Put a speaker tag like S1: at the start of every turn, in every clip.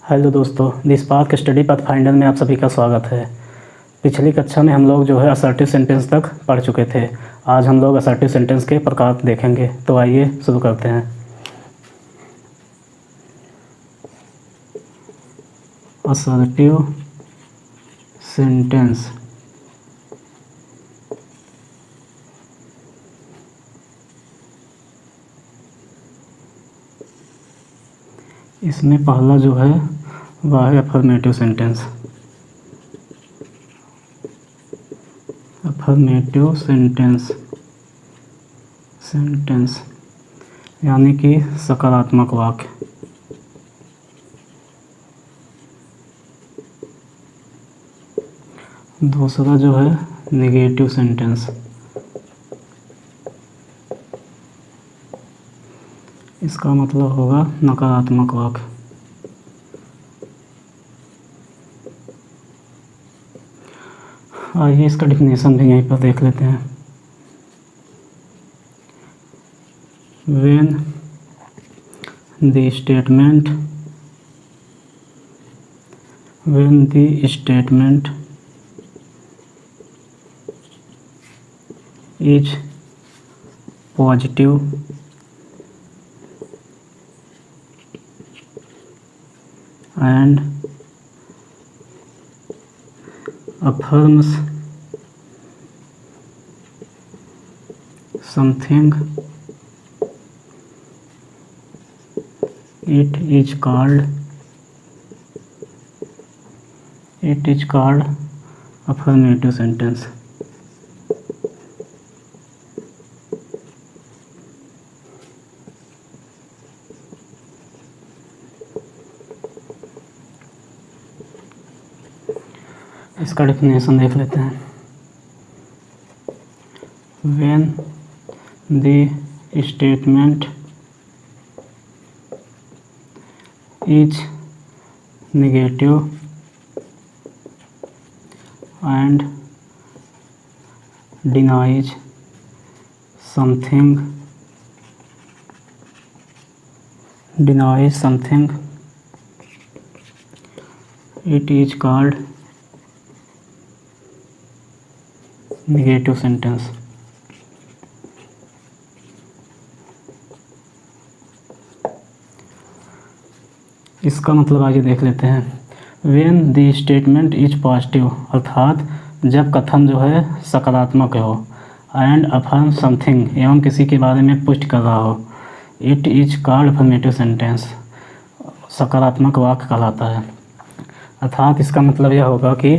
S1: Hello दोस्तों, this park study path finder में आप सभी का स्वागत है। पिछली कक्षा में हम लोग जो है असर्टिव सेंटेंस तक पढ़ चुके थे। आज हम लोग असर्टिव सेंटेंस के प्रकार देखेंगे। तो आइए शुरू करते हैं। असर्टिव सेंटेंस इसमें पहला जो है वह है अफर्मेटिव सेंटेंस। अफर्मेटिव सेंटेंस यानी कि सकारात्मक वाक्य। दूसरा जो है नेगेटिव सेंटेंस। इसका मतलब होगा नकारात्मक वाक्य। आइए इसका डिफिनेशन भी यहीं पर देख लेते हैं। When the statement is positive and affirms something, it is called affirmative sentence। इसका डेफिनेशन देख लेते हैं। When the statement is negative and denies something, it is called negative sentence. इसका मतलब आइए देख लेते हैं। When the statement is positive अर्थात जब कथन जो है सकारात्मक हो, and affirm something एवं किसी के बारे में पुष्टि कर रहा हो, it is called affirmative sentence सकारात्मक वाक्य कहलाता है। अर्थात इसका मतलब यह होगा कि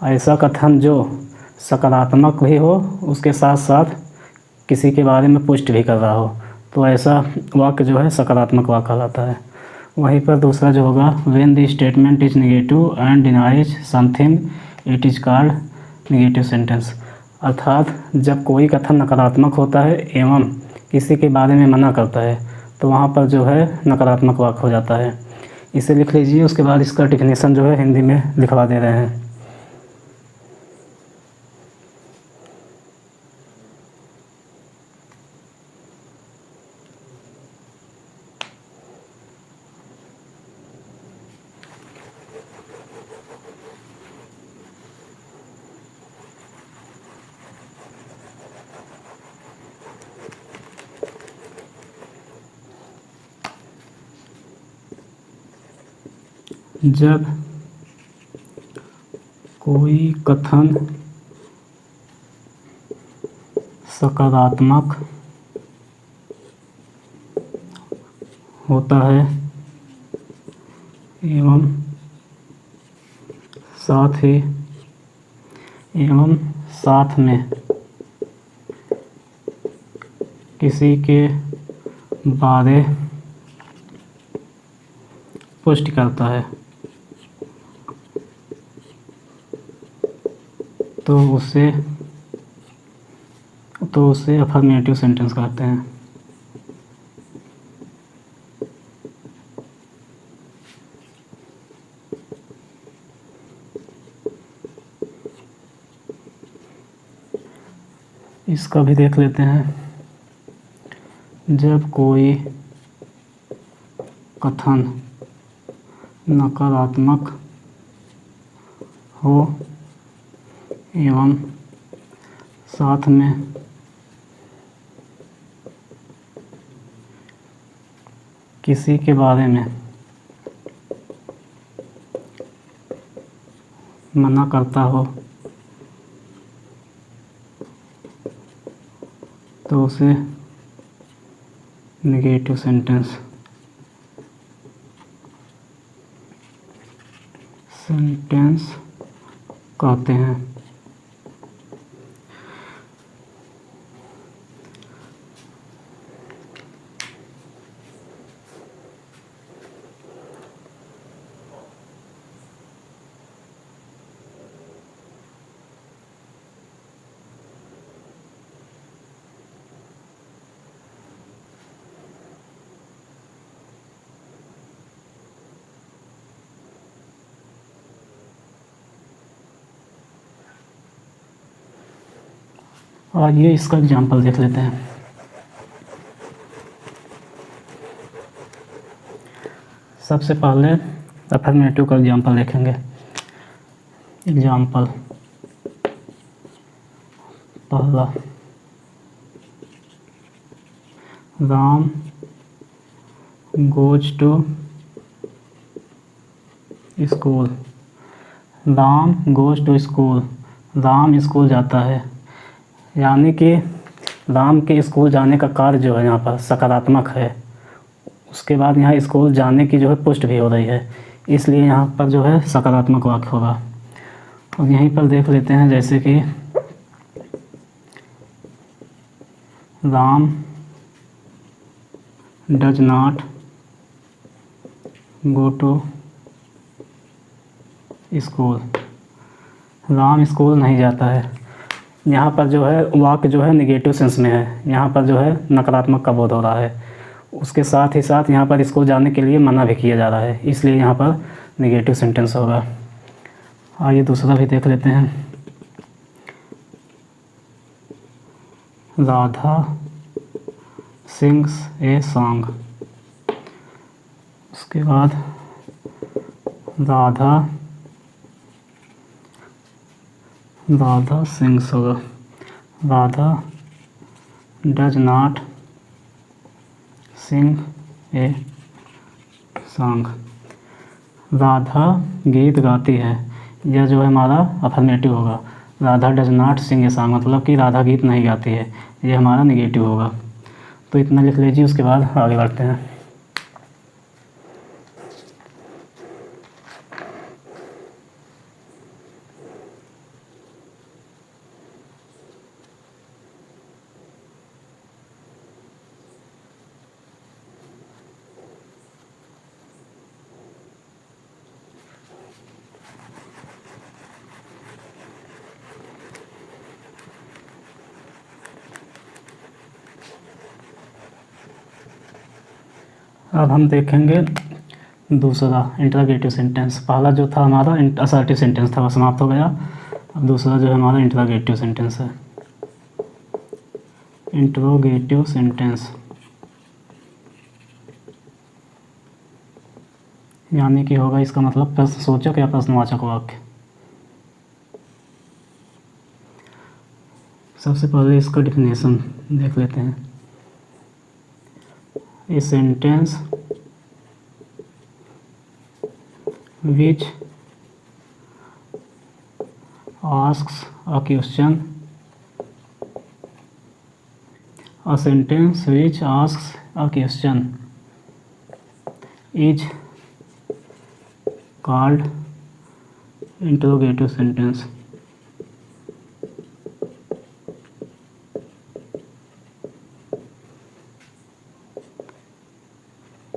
S1: ऐसा कथन जो सकारात्मक भी हो, उसके साथ साथ किसी के बारे में पुष्टि भी कर रहा हो, तो ऐसा वाक्य जो है सकारात्मक वाक्य कहलाता है। वहीं पर दूसरा जो होगा when the statement is negative and denies something it is called negative sentence. अर्थात जब कोई कथन नकारात्मक होता है एवं किसी के बारे में मना करता है, तो वहाँ पर जो है नकारात्मक वाक्य हो जाता है। इसे लिख लीजिए, उसके बाद इसका डेफिनेशन जो है हिंदी में लिखवा दे रहे हैं। जब कोई कथन सकारात्मक होता है एवं साथ में किसी के बारे पुष्टि करता है, तो उसे अफर्मेटिव सेंटेंस कहते हैं। इसका भी देख लेते हैं। जब कोई कथन नकारात्मक हो एवं साथ में किसी के बारे में मना करता हो तो उसे नेगेटिव सेंटेंस कहते हैं। और ये इसका एग्जाम्पल देख लेते हैं। सबसे पहले अफर्मेटिव का एग्जाम्पल देखेंगे। एग्जाम्पल पहला, Ram goes to school. Ram goes to school, Ram school जाता है, यानी कि राम के स्कूल जाने का कार्य जो है यहाँ पर सकारात्मक है। उसके बाद यहाँ स्कूल जाने की जो है पुष्टि भी हो रही है, इसलिए यहाँ पर जो है सकारात्मक वाक्य होगा। और यहीं पर देख लेते हैं, जैसे कि Ram does not go to school, Ram school नहीं जाता है। यहाँ पर जो है वाक्य जो है निगेटिव सेंस में है, यहाँ पर जो है नकारात्मक का बोध हो रहा है। उसके साथ ही साथ यहाँ पर स्कूल जाने के लिए मना भी किया जा रहा है, इसलिए यहाँ पर निगेटिव सेंटेंस होगा। आइए दूसरा भी देख लेते हैं। Radha sings a song. उसके बाद राधा सिंग्स होगा, Radha does not sing a song. Radha गीत गाती है, यह जो है हमारा अफर्मेटिव होगा। Radha does not sing a song मतलब कि राधा गीत नहीं गाती है, यह हमारा निगेटिव होगा। तो इतना लिख लीजिए, उसके बाद आगे बढ़ते हैं। अब हम देखेंगे दूसरा इंटरोगेटिव सेंटेंस। पहला जो था हमारा असर्टिव सेंटेंस था, वह समाप्त हो गया। अब दूसरा जो है हमारा इंटरोगेटिव सेंटेंस है। इंटरोगेटिव सेंटेंस यानी कि होगा इसका मतलब प्रश्नसूचक या प्रश्नवाचक वाक्य। सबसे पहले इसका डिफिनेशन देख लेते हैं। A sentence which asks a question. A sentence which asks a question is called interrogative sentence.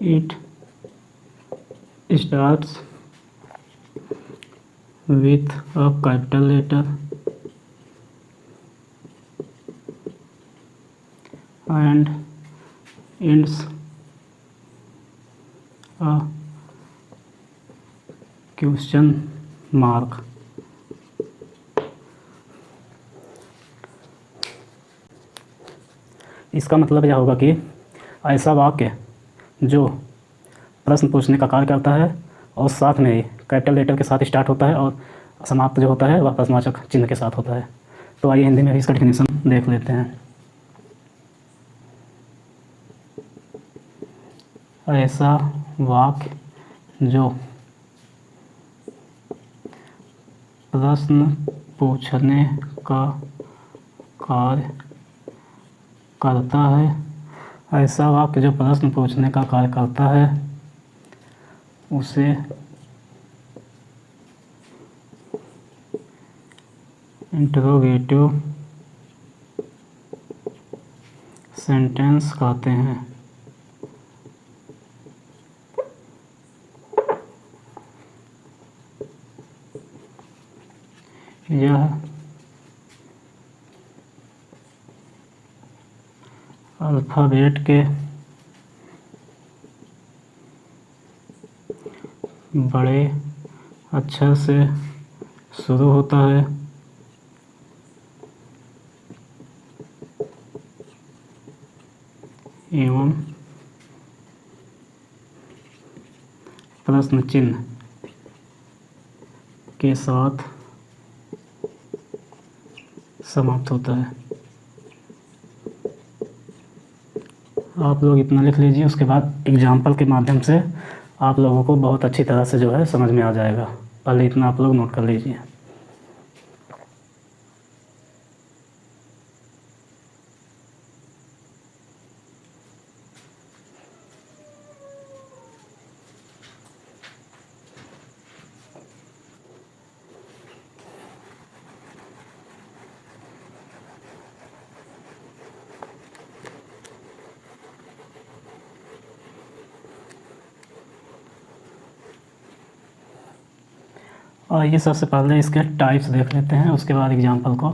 S1: It starts with a capital letter and ends a question mark. इसका मतलब यह होगा कि ऐसा वाक्य जो प्रश्न पूछने का कार्य करता है और साथ में ही कैपिटल लेटर के साथ स्टार्ट होता है और समाप्त जो होता है वह प्रश्नवाचक चिन्ह के साथ होता है। तो आइए हिंदी में भी इसका डेफिनेशन देख लेते हैं। ऐसा वाक्य जो प्रश्न पूछने का कार्य करता है, ऐसा वाक्य जो प्रश्न पूछने का कार्य करता है उसे इंटरोगेटिव सेंटेंस कहते हैं। यह अल्फ़ाबेट के बड़े अक्षर से शुरू होता है एवं प्रश्न चिन्ह के साथ समाप्त होता है। आप लोग इतना लिख लीजिए, उसके बाद एग्जाम्पल के माध्यम से आप लोगों को बहुत अच्छी तरह से जो है समझ में आ जाएगा। पहले इतना आप लोग नोट कर लीजिए। और ये सबसे पहले इसके टाइप्स देख लेते हैं, उसके बाद एग्जाम्पल को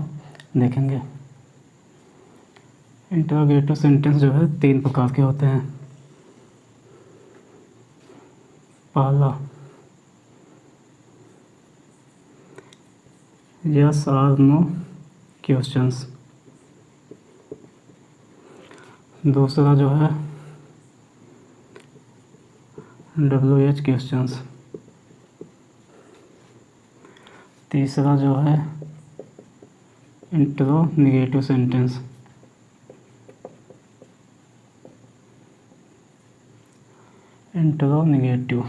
S1: देखेंगे। इंटरोगेटिव सेंटेंस जो है 3 प्रकार के होते हैं। पहला यस और नो क्वेश्चंस, दूसरा जो है WH क्वेश्चंस, तीसरा जो है इंटरोगेटिव सेंटेंस, इंटरोगेटिव।